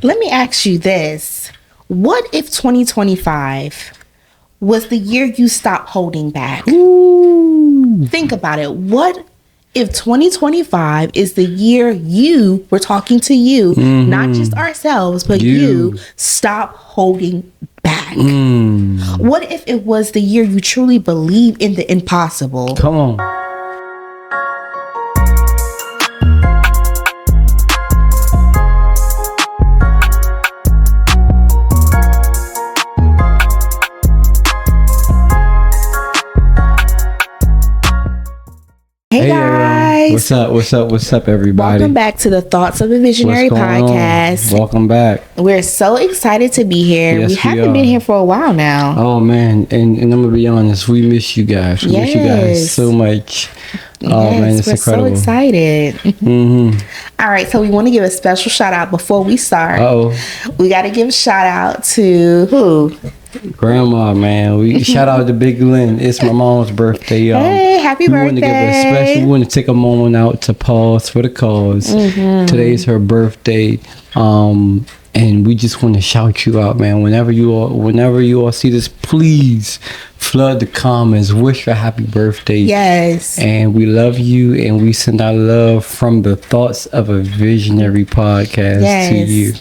Let me ask you this. What if 2025 was the year you stopped holding back? Ooh. Think about it. What if 2025 is the year we're talking to you, not just ourselves, but you stop holding back? What if it was the year you truly believe in the impossible? Come on. Hey guys. What's up, everybody? Welcome back to the Thoughts of a Visionary podcast. Welcome back. We're so excited to be here. Yes, we haven't been here for a while now. Oh man, and I'm gonna be honest, we miss you guys. We miss you guys so much. Oh man, it's incredible. We're so excited. All right, so we want to give a special shout out before we start. We got to give a shout out to who? Grandma, man. We shout out to Big Lynn. It's my mom's birthday, y'all. Hey, happy birthday. We want to take a moment out to pause for the cause. Today is her birthday. And we just want to shout you out, man. Whenever you all see this, please flood the comments. Wish her happy birthday. Yes. And we love you, and we send our love from the Thoughts of a Visionary podcast to you.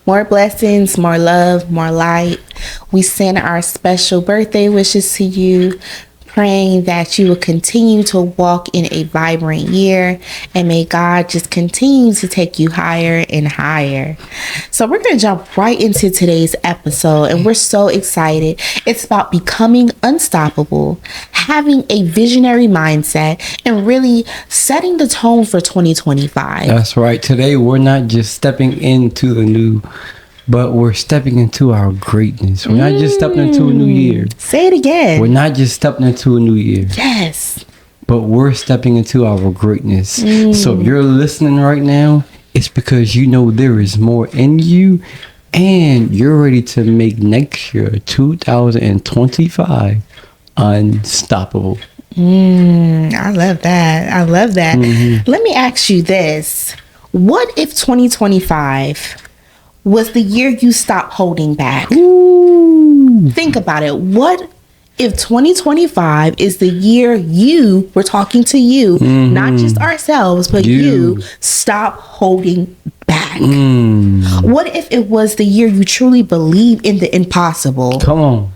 More blessings, more love, more light. We send our special birthday wishes to you, praying that you will continue to walk in a vibrant year, and may God just continue to take you higher and higher. So we're going to jump right into today's episode, and we're so excited. It's about becoming unstoppable, having a visionary mindset, and really setting the tone for 2025. That's right. Today, we're not just stepping into the new, but we're stepping into our greatness. We're not just stepping into a new year. Say it again. We're not just stepping into a new year. Yes. But we're stepping into our greatness. So if you're listening right now, it's because you know there is more in you, and you're ready to make next year, 2025, unstoppable. I love that. Let me ask you this. What if 2025 was the year you stopped holding back? Ooh. Think about it. What if 2025 is the year we're talking to you, not just ourselves, but you stop holding back? What if it was the year you truly believe in the impossible? Come on.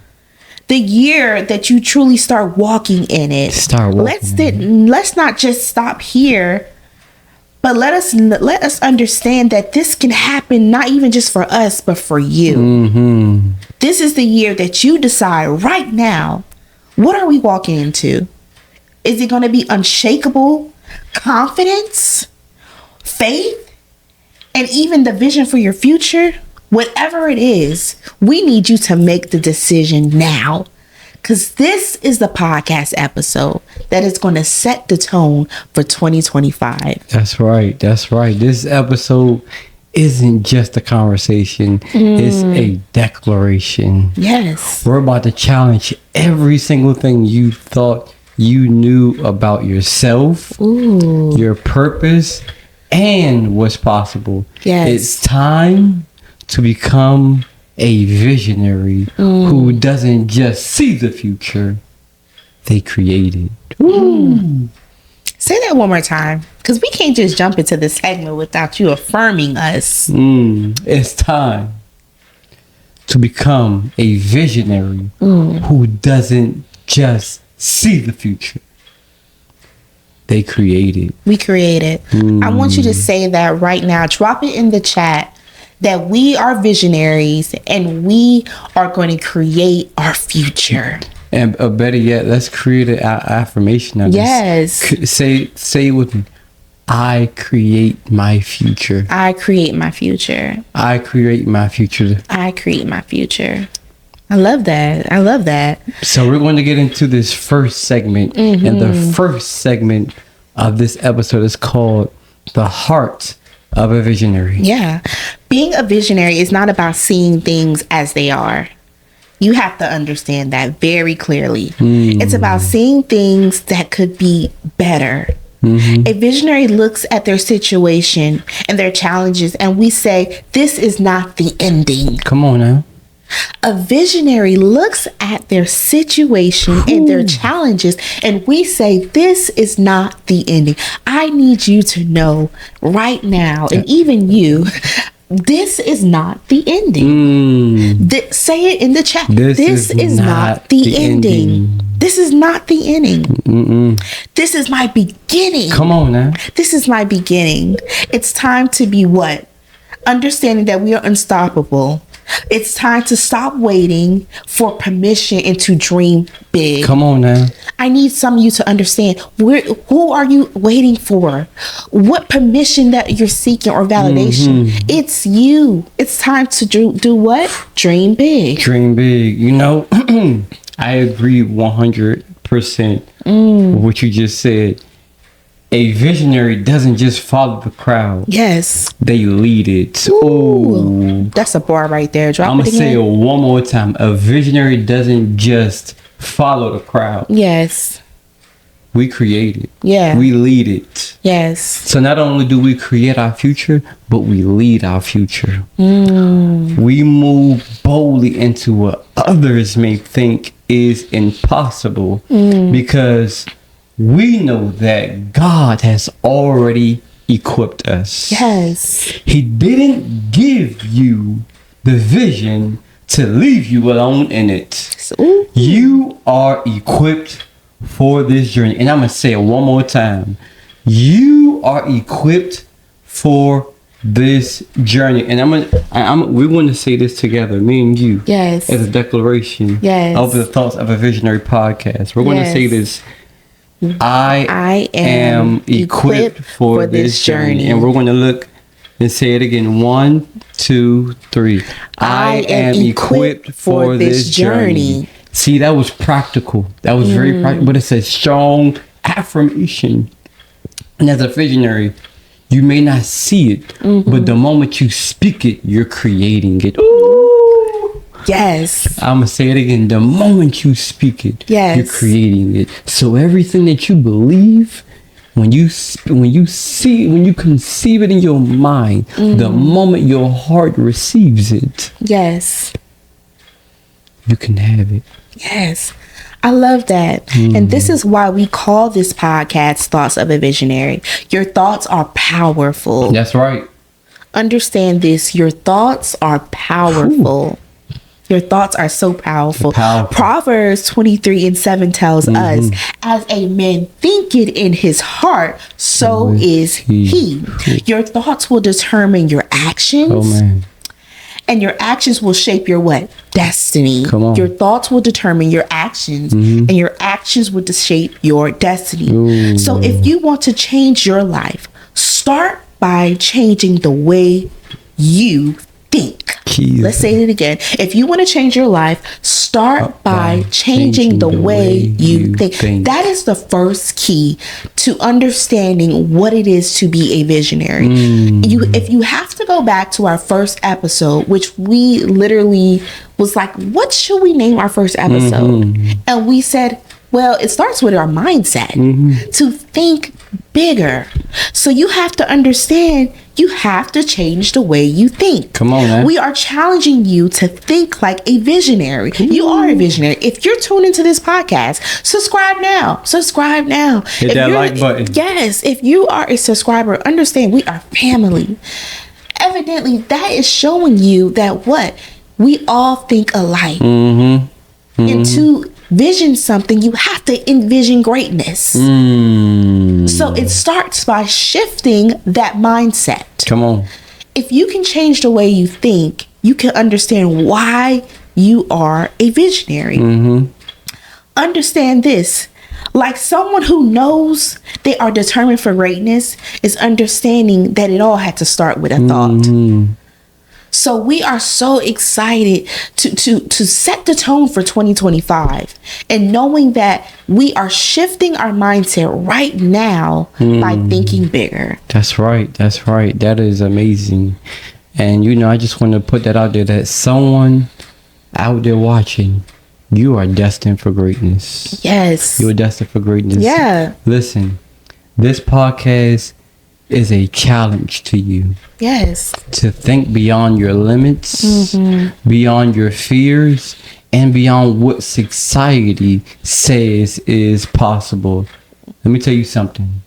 The year that you truly start walking in it. Let's not just stop here, but let us understand that this can happen not even just for us, but for you. This is the year that you decide right now, what are we walking into? Is it going to be unshakable confidence, faith, and even the vision for your future? Whatever it is, we need you to make the decision now. Because this is the podcast episode that is going to set the tone for 2025. That's right. This episode isn't just a conversation. It's a declaration. Yes. We're about to challenge every single thing you thought you knew about yourself, your purpose, and what's possible. Yes. It's time to become a visionary who doesn't just see the future, they create it. Say that one more time, because we can't just jump into this segment without you affirming us. It's time to become a visionary who doesn't just see the future, they create it. We create it. I want you to say that right now. Drop it in the chat that we are visionaries and we are going to create our future. And better yet, let's create an affirmation of this. Say it with me. I create my future. I create my future. I create my future. I create my future. I love that. So we're going to get into this first segment. And the first segment of this episode is called The Heart of a Visionary. Yeah. Being a visionary is not about seeing things as they are. You have to understand that very clearly. It's about seeing things that could be better. A visionary looks at their situation and their challenges, and we say, this is not the ending. Come on now. A visionary looks at their situation and their challenges, and we say, this is not the ending. I need you to know right now, and even you, this is not the ending. Say it in the chat. This is not the ending. This is not the ending. This is my beginning. Come on now. This is my beginning. It's time to be what? Understanding that we are unstoppable. It's time to stop waiting for permission and to dream big. Come on now. I need some of you to understand, who are you waiting for? What permission that you're seeking or validation? It's you. It's time to do what? Dream big. Dream big. You know, I agree 100% with what you just said. A visionary doesn't just follow the crowd. Yes. They lead it. Ooh. That's a bar right there. I'm going to say it one more time. A visionary doesn't just follow the crowd. Yes. We create it. Yeah. We lead it. Yes. So not only do we create our future, but we lead our future. We move boldly into what others may think is impossible because we know that God has already equipped us. Yes. He didn't give you the vision to leave you alone in it. Ooh. You are equipped for this journey. And I'm going to say it one more time. You are equipped for this journey. And we're going to say this together, me and you. Yes. As a declaration of the Thoughts of a Visionary podcast. We're going to say this. I am equipped for this journey. And we're going to look and say it again. 1, 2, 3. I am equipped for this journey. See, that was practical. That was very practical. But it's a strong affirmation. And as a visionary, you may not see it, but the moment you speak it, you're creating it. Ooh. Yes. I'm going to say it again. The moment you speak it, you're creating it. So everything that you believe, when you conceive it in your mind, the moment your heart receives it, you can have it. Yes. I love that. And this is why we call this podcast Thoughts of a Visionary. Your thoughts are powerful. That's right. Understand this. Your thoughts are powerful. Your thoughts are so powerful. Proverbs 23:7 tells us, as a man thinketh in his heart, so is he. Your thoughts will determine your actions. Oh, man. And your actions will shape your what? Destiny. Come on. Your thoughts will determine your actions, and your actions will shape your destiny. Ooh. So if you want to change your life, start by changing the way you think. Let's say it again. If you want to change your life, start by changing the way you think. That is the first key to understanding what it is to be a visionary. If you have to go back to our first episode, which we literally was like, what should we name our first episode? And we said, well, it starts with our mindset to think bigger. So you have to understand, you have to change the way you think. Come on, man. We are challenging you to think like a visionary. You are a visionary. If you're tuned into this podcast, subscribe now. Subscribe now. Hit that like button. Yes. If you are a subscriber, understand we are family. Evidently, that is showing you that what? We all think alike. And to vision something, you have to envision greatness. So it starts by shifting that mindset. Come on. If you can change the way you think, you can understand why you are a visionary. Understand this. Like someone who knows they are determined for greatness is understanding that it all had to start with a thought. So we are so excited to set the tone for 2025 and knowing that we are shifting our mindset right now by thinking bigger. That's right. That's right. That is amazing. And, you know, I just want to put that out there that someone out there watching, you are destined for greatness. Yes. You're destined for greatness. Yeah. Listen, This podcast is a challenge to you. Yes. To think beyond your limits, beyond your fears, and beyond what society says is possible. Let me tell you something.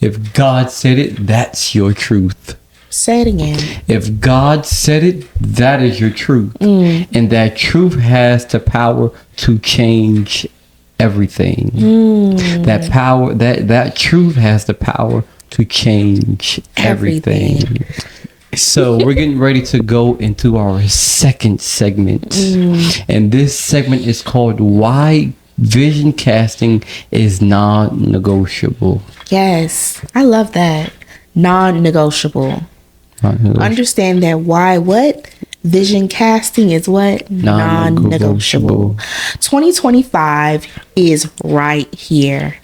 If God said it, that's your truth. Say it again. If God said it, that is your truth. And that truth has the power to change everything. That power, that truth has the power to change everything. So we're getting ready to go into our second segment. And this segment is called Why Vision Casting is Non-Negotiable. Yes, I love that. Non-negotiable. Understand that what? Vision casting is what? Non-negotiable. 2025 is right here.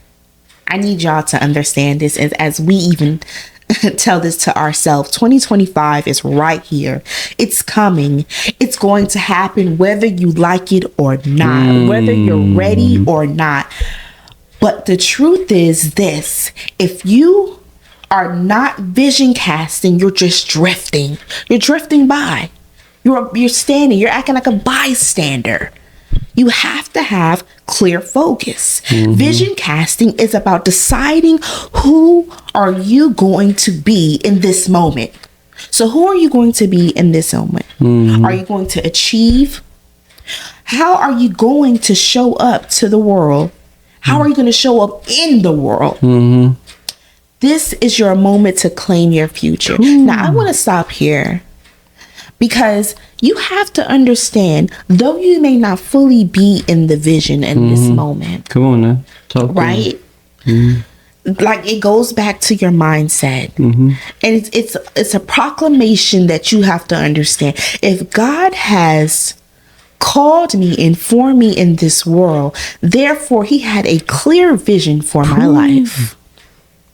I need y'all to understand this as we even tell this to ourselves. 2025 is right here. It's coming. It's going to happen whether you like it or not, whether you're ready or not. But the truth is this: if you are not vision casting, you're just drifting. You're drifting by. You're standing. You're acting like a bystander. You have to have clear focus. Vision casting is about deciding who are you going to be in this moment. So who are you going to be in this moment? Are you going to achieve? How are you going to show up to the world? How are you going to show up in the world? This is your moment to claim your future. Now, I want to stop here because you have to understand, though you may not fully be in the vision in this moment. Come on now. Talk right? Like, it goes back to your mindset. And it's a proclamation that you have to understand. If God has called me and formed me in this world, therefore he had a clear vision for my life.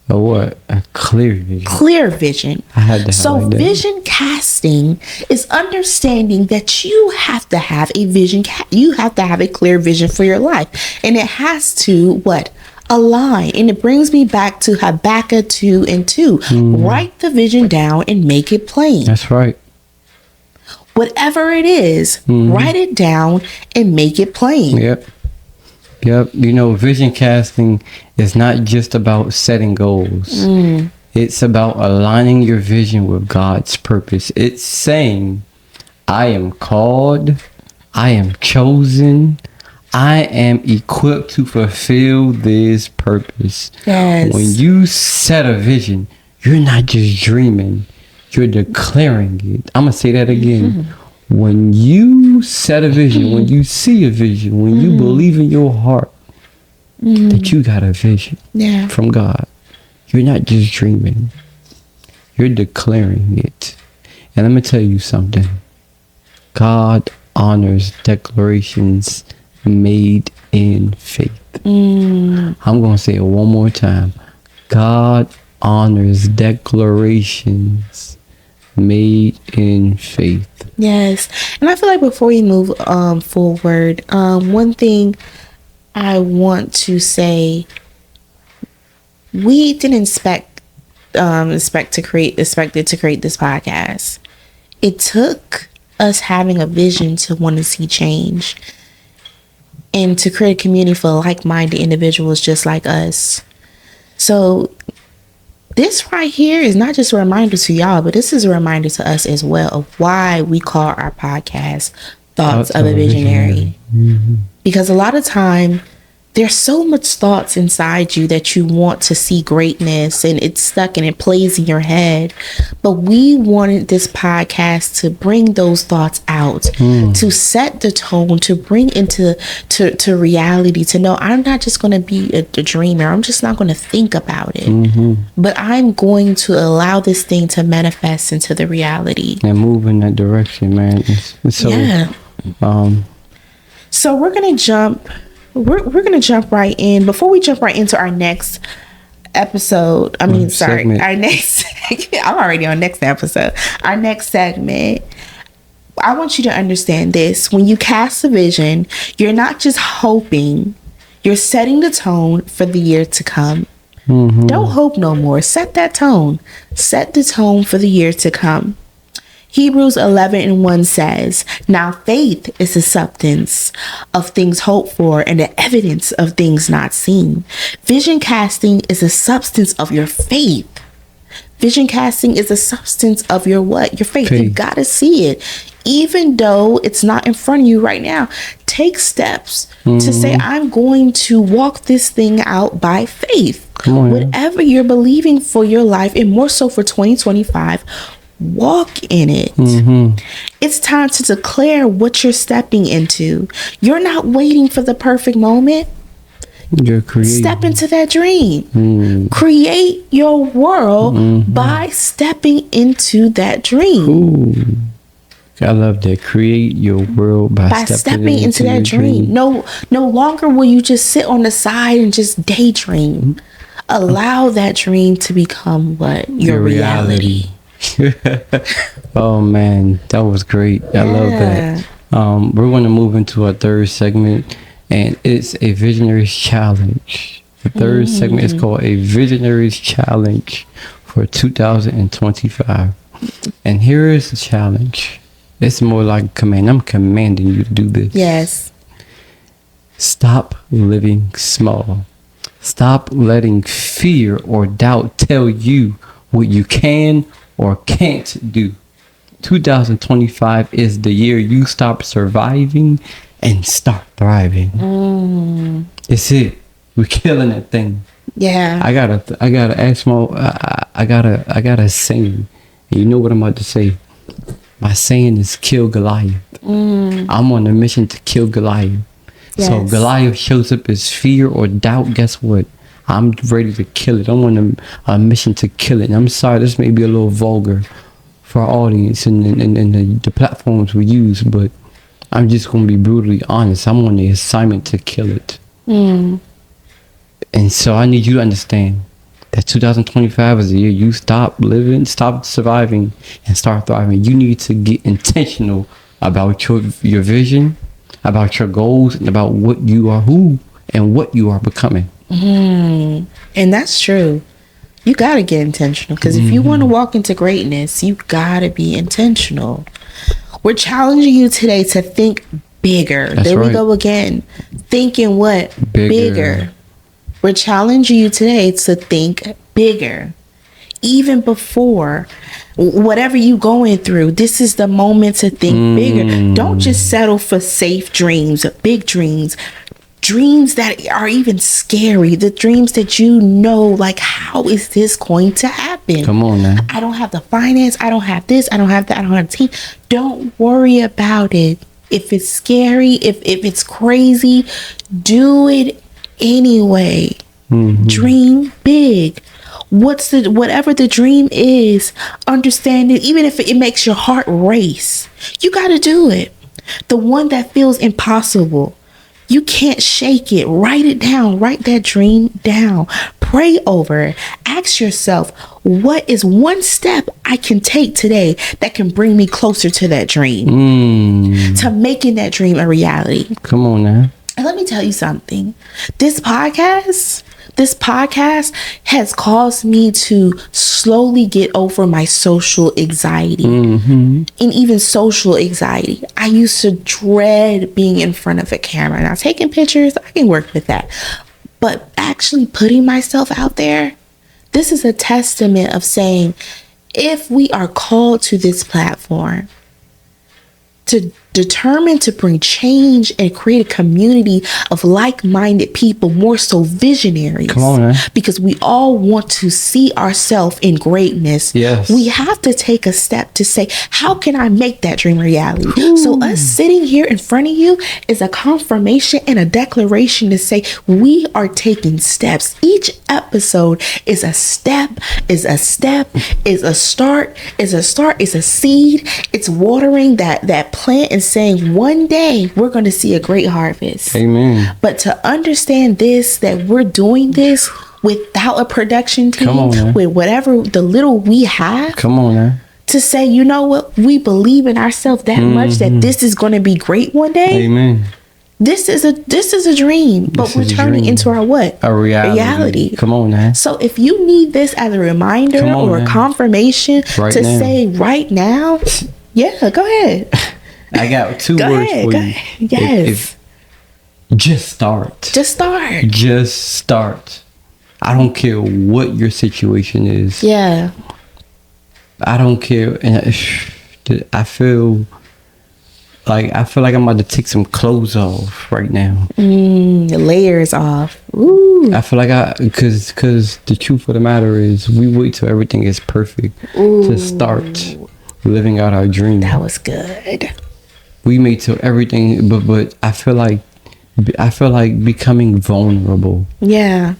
A what? A clear vision. Clear vision. I had to so like vision casting is understanding that you have to have a vision. You have to have a clear vision for your life, and it has to what? Align. And it brings me back to Habakkuk 2:2. Write the vision down and make it plain. That's right. Whatever it is, write it down and make it plain. Yep. You know, vision casting is not just about setting goals. It's about aligning your vision with God's purpose. It's saying, I am called, I am chosen, I am equipped to fulfill this purpose. Yes. When you set a vision, you're not just dreaming, you're declaring it. I'm going to say that again. When you set a vision, when you see a vision, when you believe in your heart that you got a vision from God, you're not just dreaming. You're declaring it. And let me tell you something. God honors declarations made in faith. I'm going to say it one more time. God honors declarations made in faith. Yes. And I feel like before we move forward, one thing I want to say, we didn't expected to create this podcast. It took us having a vision to want to see change and to create a community for like-minded individuals just like us. So this right here is not just a reminder to y'all, but this is a reminder to us as well of why we call our podcast Thoughts of a Visionary. Because a lot of time, there's so much thoughts inside you that you want to see greatness, and it's stuck and it plays in your head. But we wanted this podcast to bring those thoughts out, to set the tone, to bring into to reality, to know I'm not just going to be a dreamer. I'm just not going to think about it, but I'm going to allow this thing to manifest into the reality and move in that direction, man. It's so, so we're going to jump. We're going to jump right in. Before we jump right into our next episode, our next, I'm already on next episode. Our next segment, I want you to understand this. When you cast a vision, you're not just hoping, you're setting the tone for the year to come. Don't hope no more. Set that tone. Set the tone for the year to come. Hebrews 11:1 says, now faith is the substance of things hoped for and the evidence of things not seen. Vision casting is the substance of your faith. Vision casting is the substance of your what? Your faith. You got to see it. Even though it's not in front of you right now, take steps to say, I'm going to walk this thing out by faith. Whatever you're believing for your life, and more so for 2025, walk in it. It's time to declare what you're stepping into. You're not waiting for the perfect moment. You're creating. Step into that dream. Create your world by stepping into that dream. Ooh. I love that. Create your world by stepping into that dream. No longer will you just sit on the side and just daydream. Allow that dream to become what? Your reality. Oh man, that was great. I love that. We're going to move into our third segment, and it's a visionaries challenge. The third segment is called a visionaries challenge for 2025. And here is the challenge. It's more like a command. I'm commanding you to do this. Yes. Stop living small. Stop letting fear or doubt tell you what you can or can't do. 2025 is the year you stop surviving and start thriving. It's it. We're killing that thing. Yeah. I gotta ask I gotta sing. And you know what I'm about to say. My saying is kill Goliath. I'm on a mission to kill Goliath. Yes. So Goliath shows up as fear or doubt. Guess what? I'm ready to kill it. I'm on a mission to kill it. And I'm sorry, this may be a little vulgar for our audience and the platforms we use, but I'm just going to be brutally honest. I'm on the assignment to kill it. And so I need you to understand that 2025 is the year you stop living, stop surviving, and start thriving. You need to get intentional about your vision, about your goals, and about what you are, who and what you are becoming. And that's true. You got to get intentional, because if you want to walk into greatness, you got to be intentional. We're challenging you today to think bigger. That's we go again. Thinking what? Bigger. We're challenging you today to think bigger. Even before whatever you going through, this is the moment to think bigger. Don't just settle for safe dreams, big dreams. Dreams that are even scary. The dreams that you know, like, how is this going to happen? Come on, man. I don't have the finance. I don't have this. I don't have that. I don't have a team. Don't worry about it. If it's scary, if it's crazy, do it anyway. Dream big. Whatever the dream is, understand it. Even if it makes your heart race, you got to do it. The one that feels impossible, you can't shake it. Write it down. Write that dream down. Pray over it. Ask yourself, what is one step I can take today that can bring me closer to that dream, to making that dream a reality? Come on now. And let me tell you something. This podcast has caused me to slowly get over my social anxiety and even social anxiety. I used to dread being in front of a camera. Now, taking pictures, I can work with that. But actually putting myself out there, this is a testament of saying, if we are called to this platform to determine to bring change and create a community of like-minded people, more so visionaries. Come on, man. Because we all want to see ourselves in greatness. Yes. We have to take a step to say, how can I make that dream reality? So us sitting here in front of you is a confirmation and a declaration to say we are taking steps. Each episode is a step, is a start, is a seed. It's watering that plant and saying one day we're going to see a great harvest. Amen. But to understand this, that we're doing this without a production team, with whatever the little we have. Come on now. To say, you know what, we believe in ourselves that much that this is going to be great one day. Amen. This is a dream, but we're turning into our what? A reality. Come on now. So if you need this as a reminder or a confirmation to say right now, yeah, go ahead. I got two words for you. Yes. Just start. Just start. Just start. I don't care what your situation is. Yeah. I don't care. And I feel like I'm about to take some clothes off right now. Layers off. Ooh. I feel like because the truth of the matter is we wait till everything is perfect to start living out our dream. That was good. We wait till everything, but I feel like becoming vulnerable. Yeah.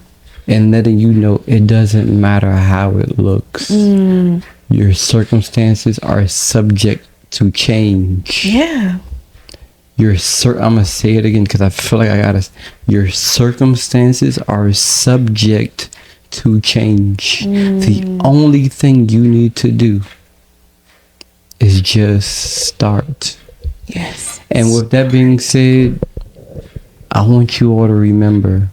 And letting you know it doesn't matter how it looks. Your circumstances are subject to change. Yeah. I'm gonna say it again because I feel like I gotta. Your circumstances are subject to change. The only thing you need to do is just start. Yes. And with that being said, I want you all to remember,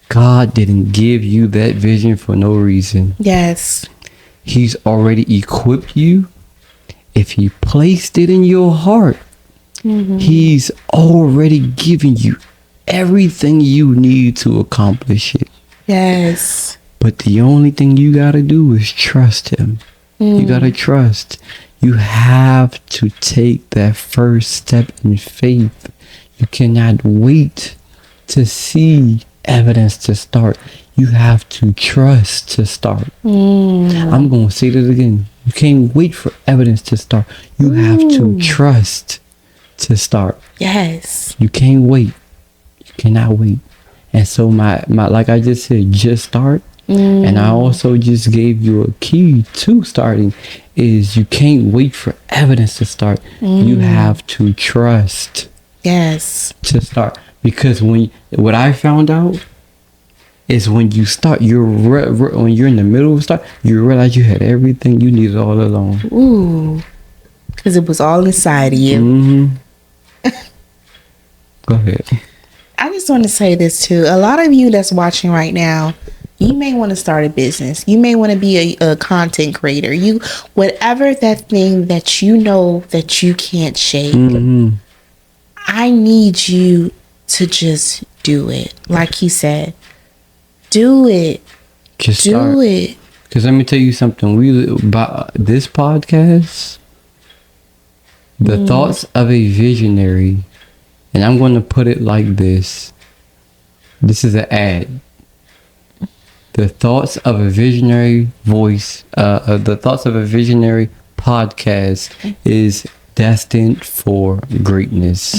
God didn't give you that vision for no reason. Yes. He's already equipped you. If he placed it in your heart, he's already given you everything you need to accomplish it. Yes. But the only thing you gotta do is trust him. You gotta trust. You have to take that first step in faith. You cannot wait to see evidence to start. You have to trust to start. I'm going to say that again. You can't wait for evidence to start. You have to trust to start. Yes. You can't wait. You cannot wait. And so my like I just said, just start. And I also just gave you a key to starting is you can't wait for evidence to start. You have to trust. Yes. To start. Because what I found out is when you start, when you're in the middle of start, you realize you had everything you needed all along. Ooh. Because it was all inside of you. Go ahead. I just want to say this too. A lot of you that's watching right now, you may want to start a business. You may want to be a content creator. Whatever that thing that you know that you can't shake. I need you to just do it. Like he said, do it. Just do start. it. Because let me tell you something. By this podcast, the thoughts of a visionary, and I'm going to put it like this. This is an ad. The thoughts of a visionary voice, the thoughts of a visionary podcast is destined for greatness.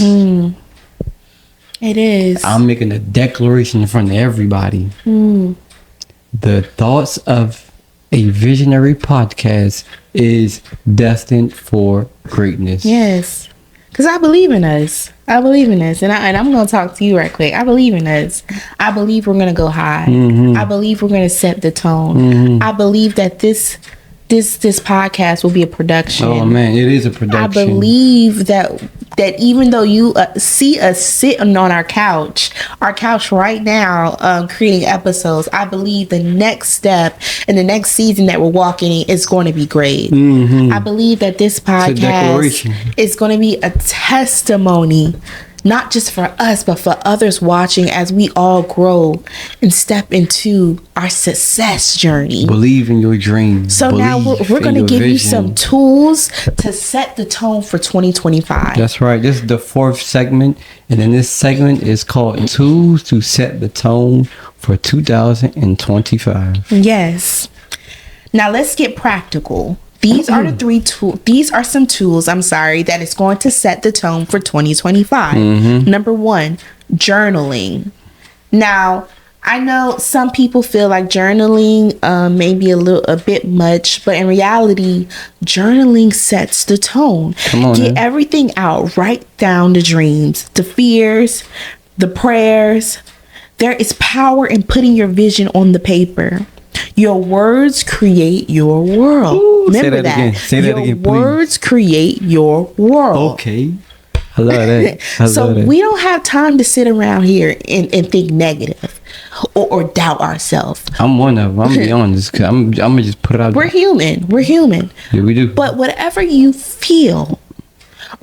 It is. I'm making a declaration in front of everybody. The thoughts of a visionary podcast is destined for greatness. Yes. Because I believe in us. I believe in us. And I'm going to talk to you right quick. I believe in us. I believe we're going to go high. I believe we're going to set the tone. I believe that this podcast will be a production. Oh man, it is a production. I believe that even though you see us sitting on our couch right now, creating episodes, I believe the next step and the next season that we're walking in is going to be great. I believe that this podcast is going to be a testimony, not just for us, but for others watching as we all grow and step into our success journey. Believe in your dreams. So now we're going to give you some tools to set the tone for 2025. That's right. This is the 4th segment. And then this segment is called Tools to Set the Tone for 2025. Yes. Now let's get practical. These are the 3 tools. These are some tools, that is going to set the tone for 2025. Number 1, journaling. Now, I know some people feel like journaling may be a bit much, but in reality, journaling sets the tone. Get everything out. Write down the dreams, the fears, the prayers. There is power in putting your vision on the paper. Your words create your world. Remember Say that again. Say that again, please. Your words create your world. Okay. I love that. So we don't have time to sit around here and think negative or doubt ourselves. I'm one of them. I'm gonna be honest. I'm gonna just put it out. We're human. Yeah, we do. But whatever you feel,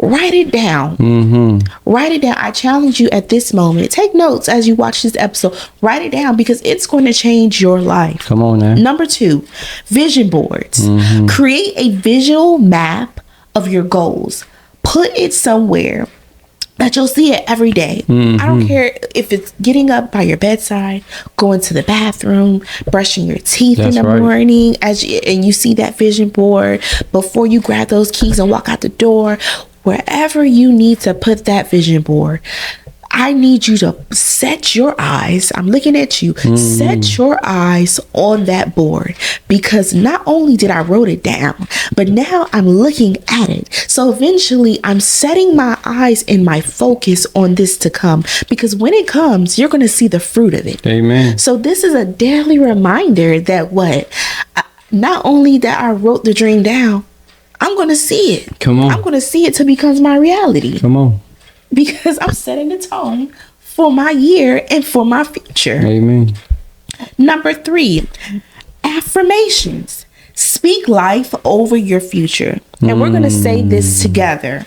write it down. Write it down. I challenge you at this moment. Take notes as you watch this episode. Write it down because it's going to change your life. Come on now. Number 2, vision boards. Create a visual map of your goals. Put it somewhere that you'll see it every day. I don't care if it's getting up by your bedside, going to the bathroom, brushing your teeth in the morning, and you see that vision board before you grab those keys and walk out the door. Wherever you need to put that vision board, I need you to set your eyes. I'm looking at you. Set your eyes on that board, because not only did I wrote it down, but now I'm looking at it. So eventually I'm setting my eyes and my focus on this to come, because when it comes, you're going to see the fruit of it. Amen. So this is a daily reminder that not only that I wrote the dream down, I'm going to see it. Come on. I'm going to see it till it becomes my reality. Come on. Because I'm setting the tone for my year and for my future. Amen. Number 3, affirmations. Speak life over your future. And we're going to say this together.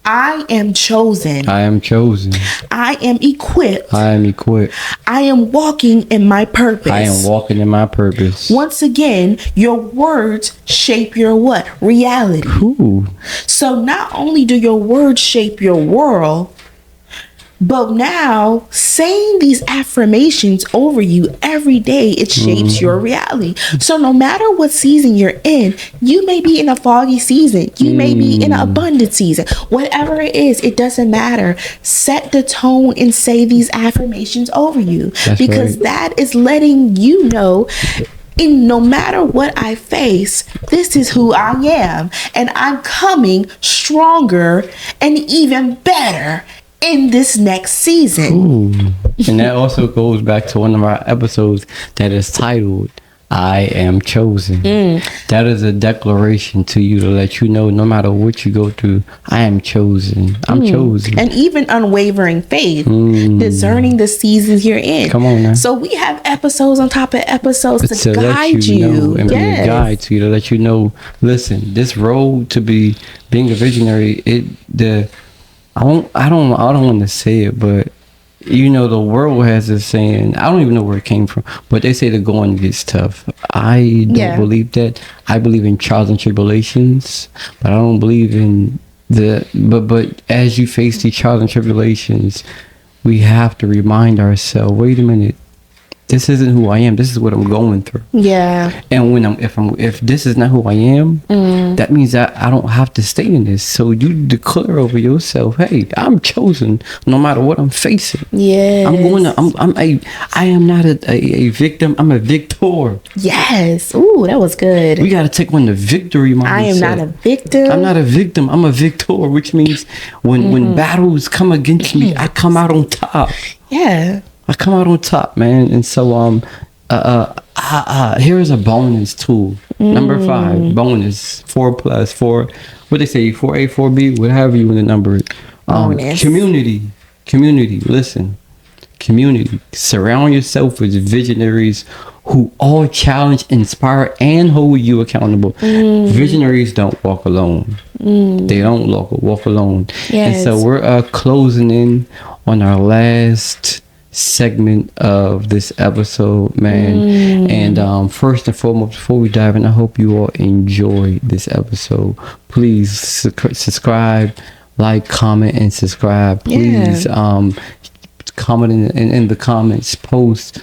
I am chosen. I am chosen. I am equipped. I am equipped. I am walking in my purpose. I am walking in my purpose. Once again, your words shape your what? Reality. Ooh. So not only do your words shape your world, but now saying these affirmations over you every day, it shapes your reality. So no matter what season you're in, you may be in a foggy season, you may be in an abundant season, whatever it is, it doesn't matter. Set the tone and say these affirmations over you. That's because right. that is letting you know, and no matter what I face, this is who I am, and I'm coming stronger and even better in this next season. Ooh. And that also goes back to one of our episodes that is titled I Am Chosen. That is a declaration to you to let you know, no matter what you go through, I am chosen. I'm chosen. And even unwavering faith, discerning the seasons you're in. Come on now. So we have episodes on top of episodes to let guide you. know, and be a guide to you, to let you know, listen, this road to being a visionary, I don't want to say it, but you know, the world has this saying, I don't even know where it came from, but they say the going gets tough. I don't believe that. I believe in trials and tribulations, but I don't believe in but as you face these trials and tribulations, we have to remind ourselves, wait a minute, this isn't who I am. This is what I'm going through. Yeah. And if this is not who I am, that means that I don't have to stay in this. So you declare over yourself, hey, I'm chosen no matter what I'm facing. Yes. I am not a victim. I'm a victor. Yes. Ooh, that was good. We got to take on the victory mindset. I am not a victim. I'm not a victim. I'm a victor, which means when battles come against me, I come out on top. Yeah. I come out on top, man. And so here's a bonus tool. Number 5, bonus 4+4. What they say, 4A, 4B, whatever you want to number it. Community. Listen, community. Surround yourself with visionaries who all challenge, inspire, and hold you accountable. Visionaries don't walk alone. They don't walk alone. Yes. And so we're closing in on our last segment of this episode, man. And first and foremost, before we dive in, I hope you all enjoy this episode. Please subscribe, like, comment, and subscribe. Please comment in the comments, post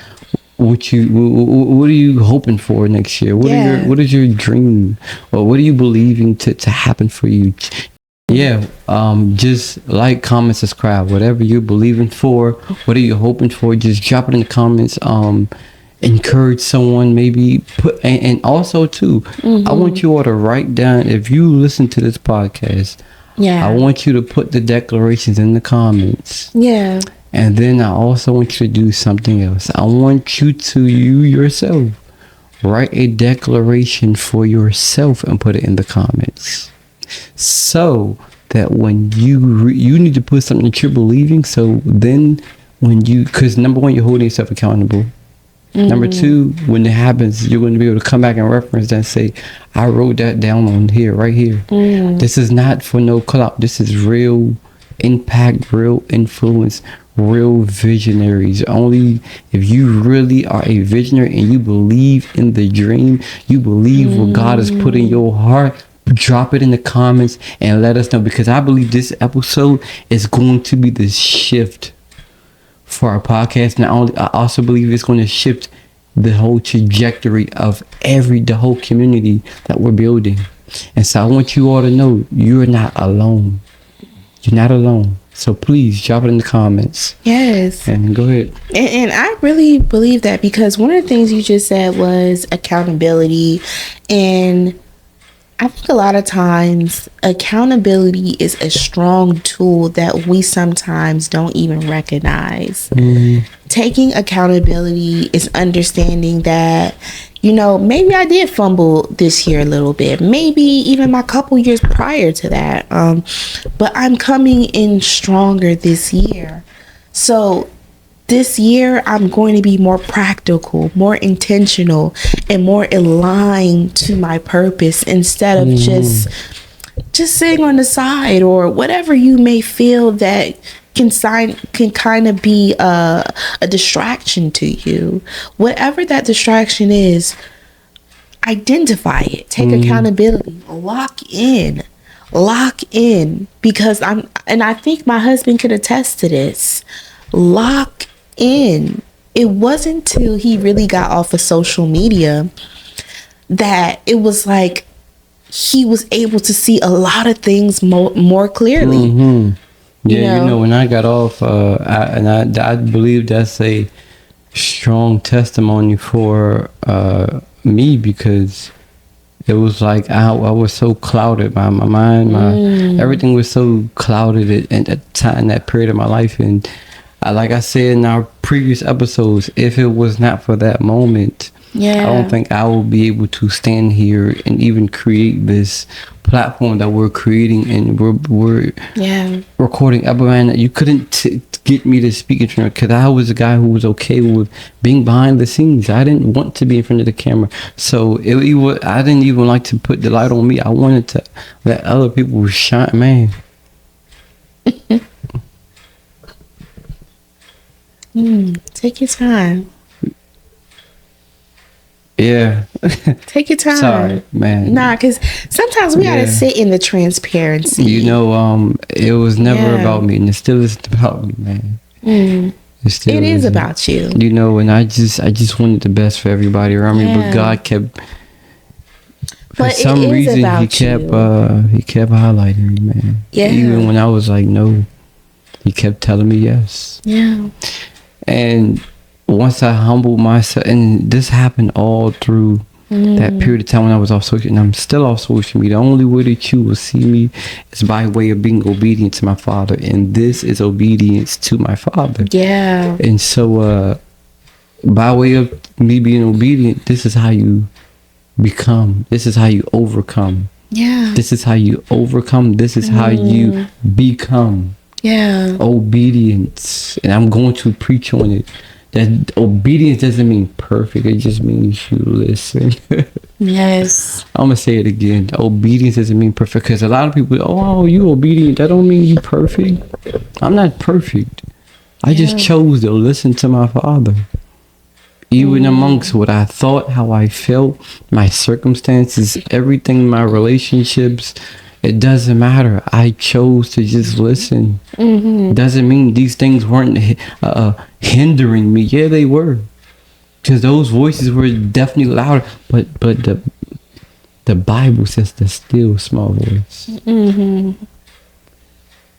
what are you hoping for next year? What is your dream, or what are you believing to happen for you? Just like, comment, subscribe, whatever you're believing for, what are you hoping for, just drop it in the comments. Encourage someone, maybe put, and also too, I want you all to write down, if you listen to this podcast, I want you to put the declarations in the comments. And then I also want you to do something else. I want you yourself write a declaration for yourself and put it in the comments. So that when you need to put something that you're believing, so then when you, because number one, you're holding yourself accountable. Number two, when it happens, you're going to be able to come back and reference that and say, I wrote that down on here, right here. This is not for no clout. This is real impact, real influence, real visionaries. Only if you really are a visionary and you believe in the dream, you believe what God has put in your heart, drop it in the comments and let us know, because I believe this episode is going to be the shift for our podcast. Not only, I also believe it's going to shift the whole trajectory of the whole community that we're building. And so I want you all to know you're not alone. You're not alone. So please drop it in the comments. Yes. And go ahead. And I really believe that, because one of the things you just said was accountability. And I think a lot of times accountability is a strong tool that we sometimes don't even recognize. Taking accountability is understanding that, you know, maybe I did fumble this year a little bit, maybe even my couple years prior to that. But I'm coming in stronger this year. So this year, I'm going to be more practical, more intentional, and more aligned to my purpose, instead of just sitting on the side, or whatever you may feel that can kind of be a distraction to you. Whatever that distraction is, identify it, take accountability, lock in, because I think my husband could attest to this. Lock in. It wasn't till he really got off of social media that it was like he was able to see a lot of things more clearly. Yeah, you know, when I got off, I believe that's a strong testimony for me, because it was like I was so clouded by my mind, everything was so clouded at that time, that period of my life. And like I said in our previous episodes, if it was not for that moment, I don't think I will be able to stand here and even create this platform that we're creating, and we're recording. You couldn't get me to speak in front, because I was a guy who was okay with being behind the scenes. I didn't want to be in front of the camera, so I didn't even like to put the light on me. I wanted to let other people shine, man. Take your time. Yeah. Take your time. Sorry, man. Nah, because sometimes we gotta sit in the transparency. You know, it was never about me, and it still isn't about me, man. It is about you. You know, and I just wanted the best for everybody around me, but God kept. For some reason, he kept highlighting me, man. Yeah. Even when I was like, no, he kept telling me yes. Yeah. And once I humbled myself, and this happened all through that period of time when I was off social, and I'm still off social media. The only way that you will see me is by way of being obedient to my Father, and this is obedience to my Father. Yeah. And so, by way of me being obedient, this is how you become. This is how you overcome. Yeah. This is how you overcome. This is how you become. Yeah. Obedience. And I'm going to preach on it. That obedience doesn't mean perfect. It just means you listen. Yes. I'm going to say it again. Obedience doesn't mean perfect. Because a lot of people, oh, you obedient. That don't mean you perfect. I'm not perfect. I just chose to listen to my Father. Even amongst what I thought, how I felt, my circumstances, everything, my relationships, it doesn't matter. I chose to just listen. Doesn't mean these things weren't hindering me. Yeah, they were, because those voices were definitely louder. But the Bible says the still small voice. And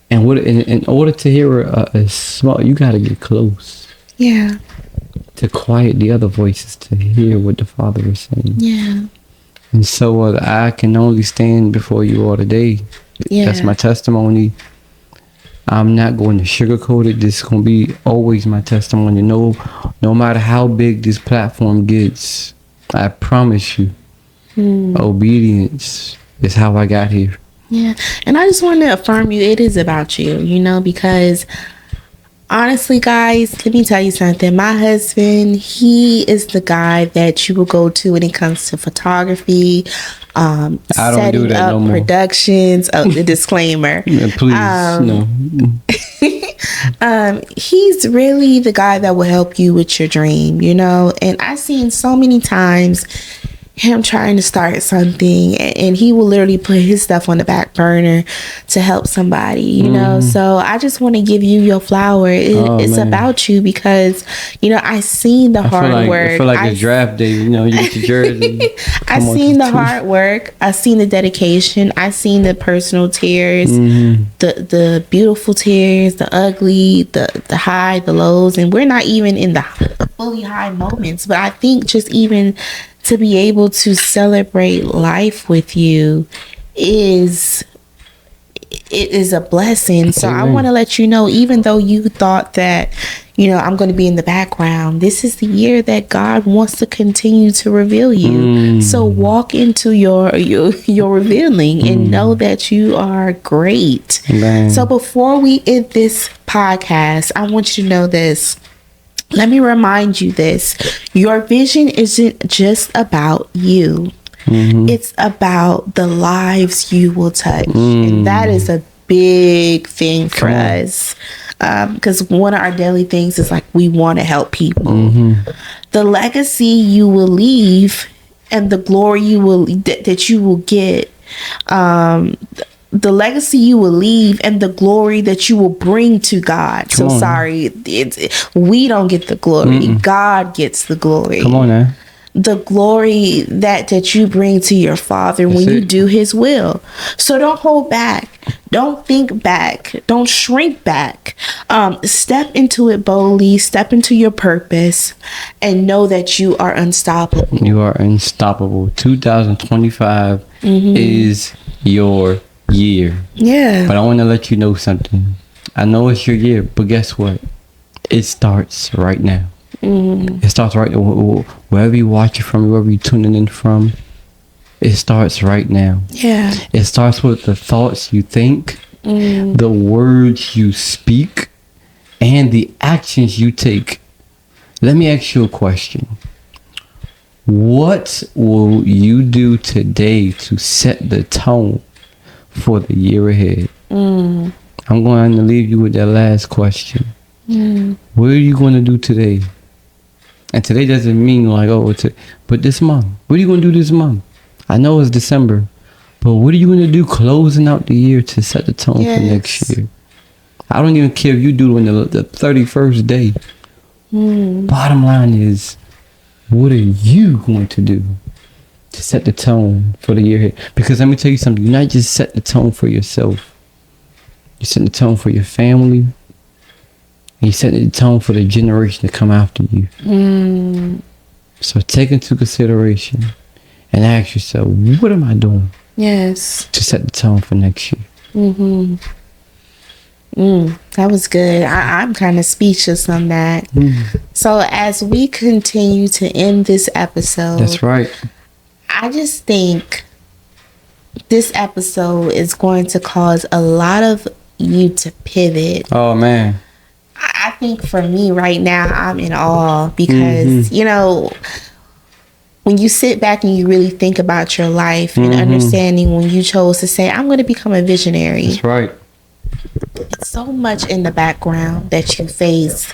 in order to hear a small, you got to get close. Yeah. To quiet the other voices, to hear what the Father is saying. Yeah. And so I can only stand before you all today. Yeah. That's my testimony. I'm not going to sugarcoat it. This is going to be always my testimony. No matter how big this platform gets, I promise you, obedience is how I got here. Yeah. And I just want to affirm you. It is about you, because honestly, guys, let me tell you something. My husband, he is the guy that you will go to when it comes to photography, setting up productions. Oh, the disclaimer. Yeah, please, no. He's really the guy that will help you with your dream, and I've seen so many times him trying to start something, and he will literally put his stuff on the back burner to help somebody, so I just want to give you your flower. It's about you, because I seen the hard work. I feel like a draft day, you get your jersey. I seen the hard work, I seen the dedication, I seen the personal tears, the beautiful tears, the ugly, the high, the lows, and we're not even in the fully high moments, but I think just even to be able to celebrate life with you is a blessing. So I want to let you know, even though you thought that, I'm going to be in the background, this is the year that God wants to continue to reveal you. So walk into your revealing and know that you are great. So before we end this podcast, I want you to know this. Let me remind you this. Your vision isn't just about you. It's about the lives you will touch. And that is a big thing for us. Because one of our daily things is like, we want to help people. The legacy you will leave and the glory that you will get, the legacy you will leave and the glory that you will bring to God. We don't get the glory. God gets the glory. Come on now. The glory that you bring to your Father when you do His will. So don't hold back. Don't think back. Don't shrink back. Step into it boldly. Step into your purpose and know that you are unstoppable. You are unstoppable. 2025 is your year. Yeah. But I want to let you know something. I know it's your year, but guess what? It starts right now. It starts right now. Wherever you watch it from, wherever you're tuning in from, it starts right now. Yeah. It starts with the thoughts you think, the words you speak, and the actions you take. Let me ask you a question. What will you do today to set the tone for the year ahead? I'm going to leave you with that last question. What are you going to do today? And today doesn't mean like, but this month. What are you going to do this month? I know it's December, but what are you going to do closing out the year to set the tone for next year? I don't even care if you do it on the 31st day. Bottom line is, what are you going to do to set the tone for the year ahead? Because let me tell you something. You're not just setting the tone for yourself. You're setting the tone for your family. And you're setting the tone for the generation to come after you. So take into consideration and ask yourself, what am I doing? Yes. To set the tone for next year. That was good. I'm kind of speechless on that. So as we continue to end this episode. That's right. I just think this episode is going to cause a lot of you to pivot. Oh, man. I think for me right now, I'm in awe because, when you sit back and you really think about your life and understanding when you chose to say, I'm going to become a visionary. That's right. It's so much in the background that you face.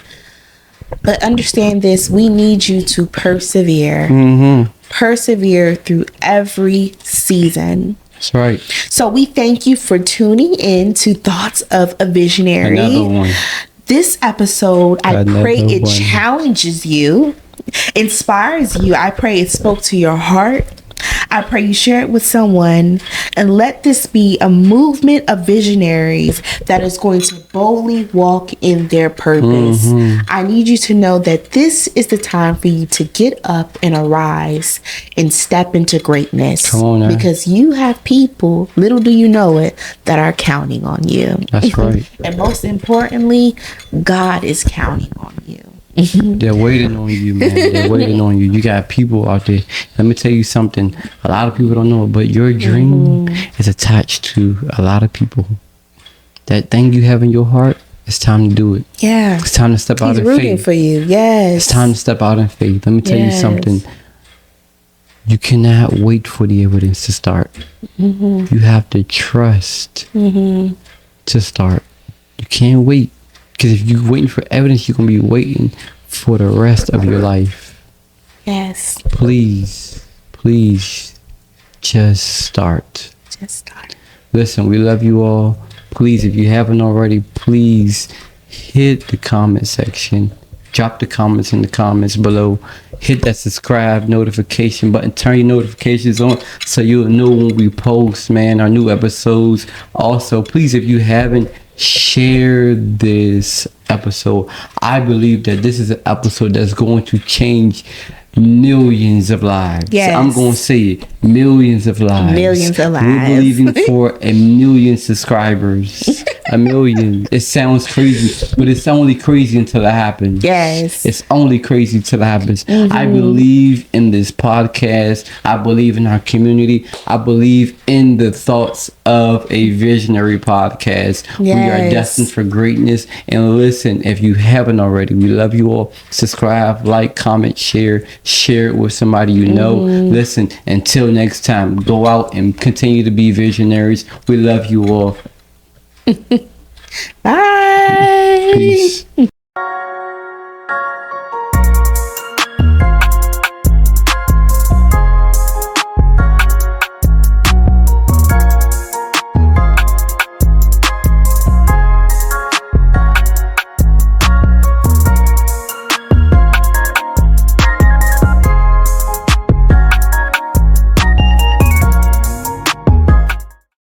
But understand this, we need you to persevere. Persevere through every season. That's right. So we thank you for tuning in to Thoughts of a Visionary. Another one. This episode, I pray it challenges you, inspires you. I pray it spoke to your heart. I pray you share it with someone, and let this be a movement of visionaries that is going to boldly walk in their purpose. I need you to know that this is the time for you to get up and arise and step into greatness. Come on now. Because you have people, little do you know it, that are counting on you. That's right. And most importantly, God is counting on you. They're waiting on you, man. They're waiting on you. You got people out there. Let me tell you something. A lot of people don't know, but your dream is attached to a lot of people. That thing you have in your heart, it's time to do it. Yeah. It's time to step out in faith. He's rooting for you. Yes. It's time to step out in faith. Let me tell you something. You cannot wait for the evidence to start. You have to trust to start. You can't wait. Because if you're waiting for evidence, you're going to be waiting for the rest of your life. Yes. Please, just start. Just start. Listen, we love you all. Please, if you haven't already, please hit the comment section. Drop the comments in the comments below. Hit that subscribe notification button. Turn your notifications on so you'll know when we post, man, our new episodes. Also, please, if you haven't, share this episode. I believe that this is an episode that's going to change millions of lives. Yes. I'm going to say it. Millions of lives. Millions of lives. We're believing for 1 million subscribers. 1 million. It sounds crazy, but it's only crazy until it happens. Yes. It's only crazy until it happens. I believe in this podcast. I believe in our community. I believe in the thoughts of a visionary podcast. Yes. We are destined for greatness. And listen, if you haven't already, we love you all. Subscribe, like, comment, share it with somebody you know. Listen, until next time, go out and continue to be visionaries. We love you all. Bye. Peace.